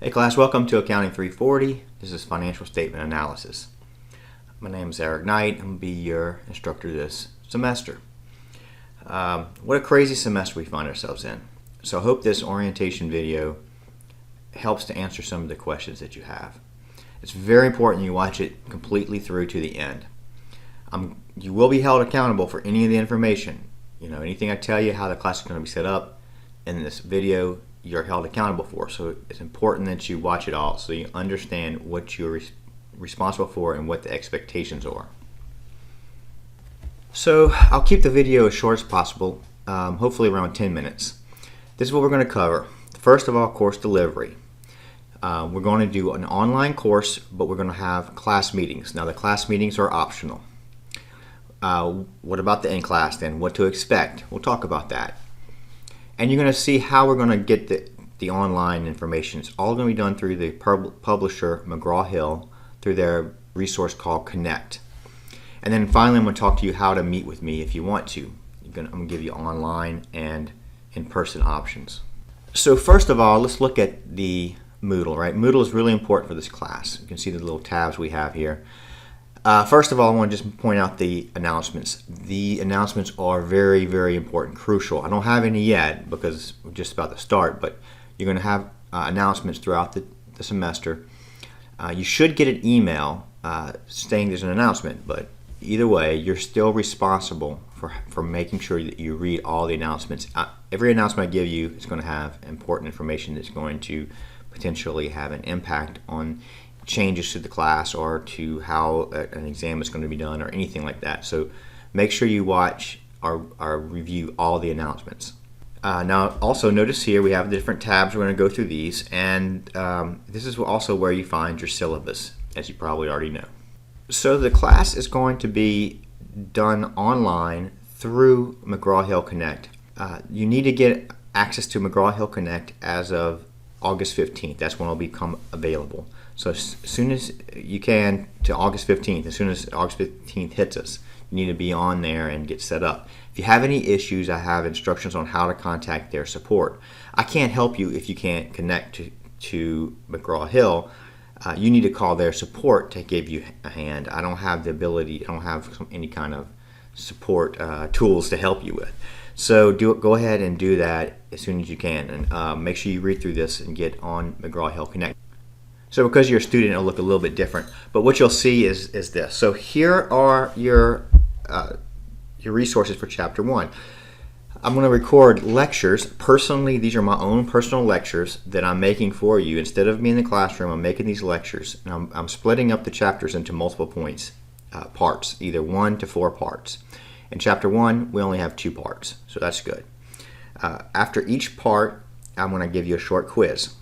Hey class, welcome to Accounting 340. This is Financial Statement Analysis. My name is Eric Knight. I'm going to be your instructor this semester. What a crazy semester we find ourselves in. So I hope this orientation video helps to answer some of the questions that you have. It's very important you watch it completely through to the end. You will be held accountable for any of the information. Anything I tell you how the class is going to be set up in this video, you're held accountable for. So it's important that you watch it all so you understand what you're responsible for and what the expectations are. So I'll keep the video as short as possible, hopefully around 10 minutes. This is what we're going to cover. First of all, course delivery. We're going to do an online course, but we're going to have class meetings. Now the class meetings are optional. What about the in-class then? What to expect? We'll talk about that. And you're going to see how we're going to get the online information. It's all going to be done through the publisher, McGraw-Hill, through their resource called Connect. And then finally, I'm going to talk to you how to meet with me if you want to. I'm going to give you online and in-person options. So first of all, let's look at the Moodle, right? Moodle is really important for this class. You can see the little tabs we have here. First of all, I want to just point out the announcements. The announcements are very, very important, crucial. I don't have any yet because we're just about to start, but you're going to have announcements throughout the semester. You should get an email saying there's an announcement, but either way, you're still responsible for making sure that you read all the announcements. Every announcement I give you is going to have important information that's going to potentially have an impact on changes to the class or to how an exam is going to be done or anything like that. So make sure you watch or review all the announcements. Now also notice here we have the different tabs. We're going to go through these, and this is also where you find your syllabus, as you probably already know. So the class is going to be done online through McGraw-Hill Connect. You need to get access to McGraw-Hill Connect as of August 15th. That's when it'll become available. So as soon as you can to August 15th, as soon as August 15th hits us, you need to be on there and get set up. If you have any issues, I have instructions on how to contact their support. I can't help you if you can't connect to McGraw-Hill. You need to call their support to give you a hand. I don't have the ability, I don't have any kind of support tools to help you with. So go ahead and do that as soon as you can, and make sure you read through this and get on McGraw-Hill Connect. So because you're a student, it'll look a little bit different, but what you'll see is this. So here are your resources for Chapter 1. I'm going to record lectures. Personally, these are my own personal lectures that I'm making for you. Instead of me in the classroom, I'm making these lectures, and I'm splitting up the chapters into multiple parts, either 1 to 4 parts. In Chapter 1, we only have 2 parts, so that's good. After each part, I'm going to give you a short quiz.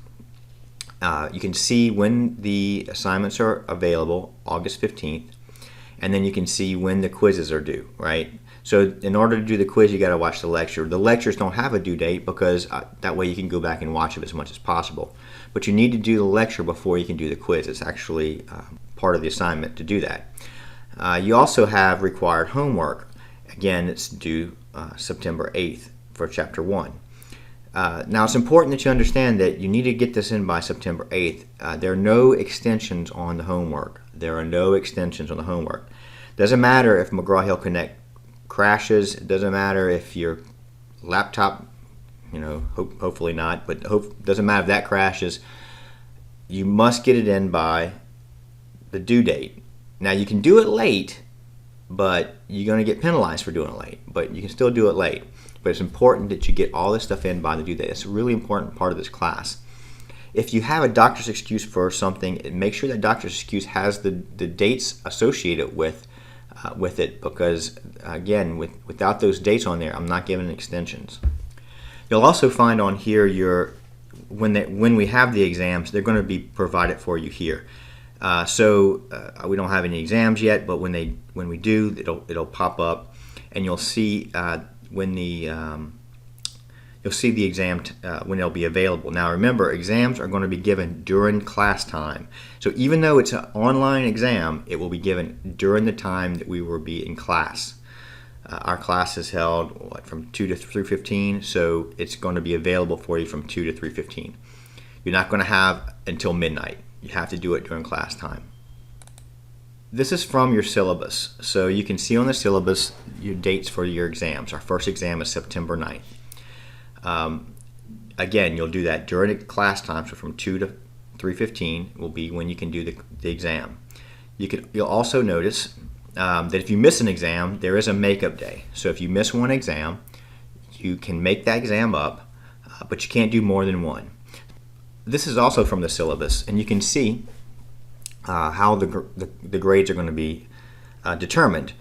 You can see when the assignments are available, August 15th, and then you can see when the quizzes are due, right? So in order to do the quiz, you got to watch the lecture. The lectures don't have a due date because that way you can go back and watch it as much as possible. But you need to do the lecture before you can do the quiz. It's actually part of the assignment to do that. You also have required homework. Again, it's due September 8th for Chapter 1. Now it's important that you understand that you need to get this in by September 8th. There are no extensions on the homework. Doesn't matter if McGraw-Hill Connect crashes. It doesn't matter if your laptop, hopefully not, but doesn't matter if that crashes. You must get it in by the due date. Now you can do it late, but you're going to get penalized for doing it late. But you can still do it late. But it's important that you get all this stuff in by the due date. It's a really important part of this class. If you have a doctor's excuse for something, make sure that doctor's excuse has the dates associated with it, because again, without those dates on there, I'm not giving extensions. You'll also find on here when we have the exams, they're going to be provided for you here. So we don't have any exams yet, but when we do, it'll pop up, and you'll see you'll see the exam when they'll be available. Now remember, exams are going to be given during class time. So even though it's an online exam, it will be given during the time that we will be in class. Our class is held from 2 to 3:15, so it's going to be available for you from 2 to 3:15. You're not going to have until midnight. You have to do it during class time. This is from your syllabus. So you can see on the syllabus your dates for your exams. Our first exam is September 9th. Again, you'll do that during class time, so from 2 to 3:15 will be when you can do the exam. You'll also notice that if you miss an exam, there is a makeup day. So if you miss one exam, you can make that exam up, but you can't do more than one. This is also from the syllabus, and you can see how the grades are going to be determined.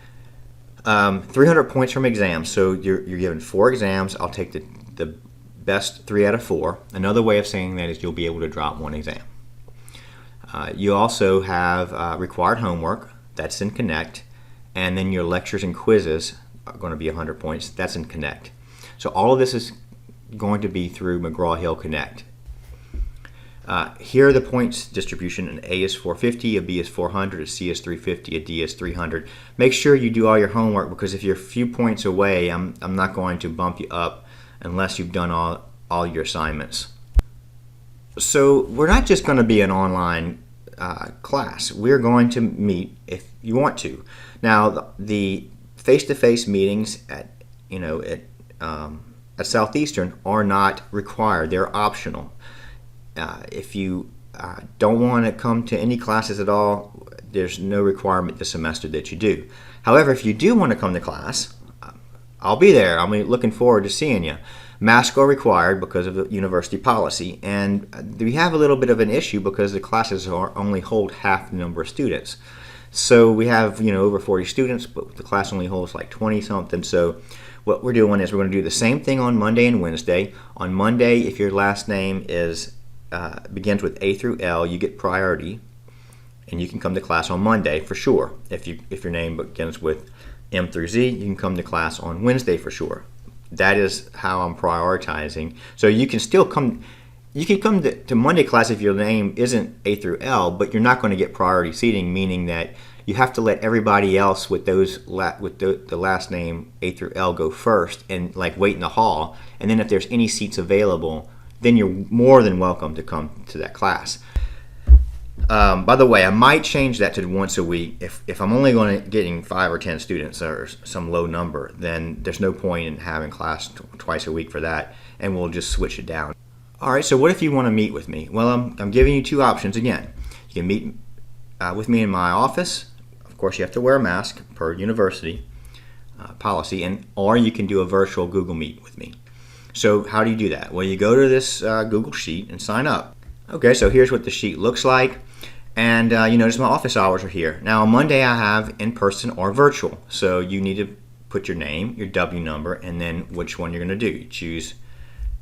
300 points from exams, so you're given 4 exams. I'll take the best 3 out of 4. Another way of saying that is you'll be able to drop 1 exam. You also have required homework, that's in Connect, and then your lectures and quizzes are going to be 100 points, that's in Connect. So all of this is going to be through McGraw-Hill Connect. Here are the points distribution. An A is 450, a B is 400, a C is 350, a D is 300. Make sure you do all your homework, because if you're a few points away, I'm not going to bump you up unless you've done all your assignments. So we're not just going to be an online class. We're going to meet if you want to. Now the face-to-face meetings at Southeastern are not required. They're optional. If you don't want to come to any classes at all, there's no requirement this semester that you do. However, if you do want to come to class, I'll be there. I'm looking forward to seeing you. Masks are required because of the university policy, and we have a little bit of an issue because the classes only hold half the number of students. So we have over 40 students, but the class only holds like 20 something. So what we're doing is we're going to do the same thing on Monday and Wednesday. On Monday, if your last name begins with A through L, you get priority, and you can come to class on Monday for sure. If your name begins with M through Z, you can come to class on Wednesday for sure. That is how I'm prioritizing. So you can still come. You can come to Monday class if your name isn't A through L, but you're not going to get priority seating, meaning that you have to let everybody else with the last name A through L go first and wait in the hall. And then if there's any seats available, then you're more than welcome to come to that class. By the way, I might change that to once a week. If I'm only getting 5 or 10 students or some low number, then there's no point in having class twice a week for that, and we'll just switch it down. All right, so what if you want to meet with me? Well, I'm giving you 2 options again. You can meet with me in my office. Of course, you have to wear a mask per university policy, or you can do a virtual Google Meet with me. So how do you do that? Well, you go to this Google Sheet and sign up. Okay, so here's what the sheet looks like. And you notice my office hours are here. Now on Monday I have in-person or virtual. So you need to put your name, your W number, and then which one you're going to do. You choose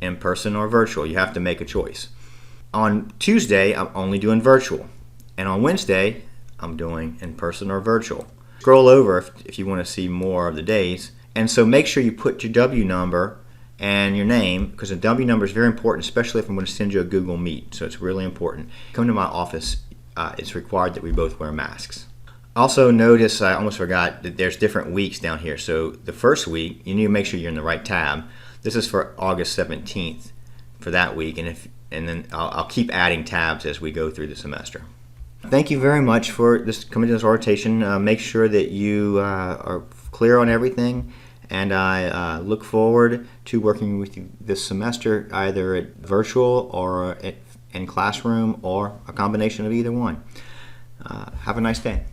in-person or virtual. You have to make a choice. On Tuesday I'm only doing virtual. And on Wednesday I'm doing in-person or virtual. Scroll over if you want to see more of the days. And so make sure you put your W number and your name, because the W number is very important, especially if I'm going to send you a Google Meet. So it's really important. Come to my office. It's required that we both wear masks. Also notice, I almost forgot, that there's different weeks down here. So the first week, you need to make sure you're in the right tab. This is for August 17th for that week, and then I'll keep adding tabs as we go through the semester. Thank you very much for coming to this orientation. Make sure that you are clear on everything, and I look forward to working with you this semester, either at virtual or in classroom, or a combination of either one. Have a nice day.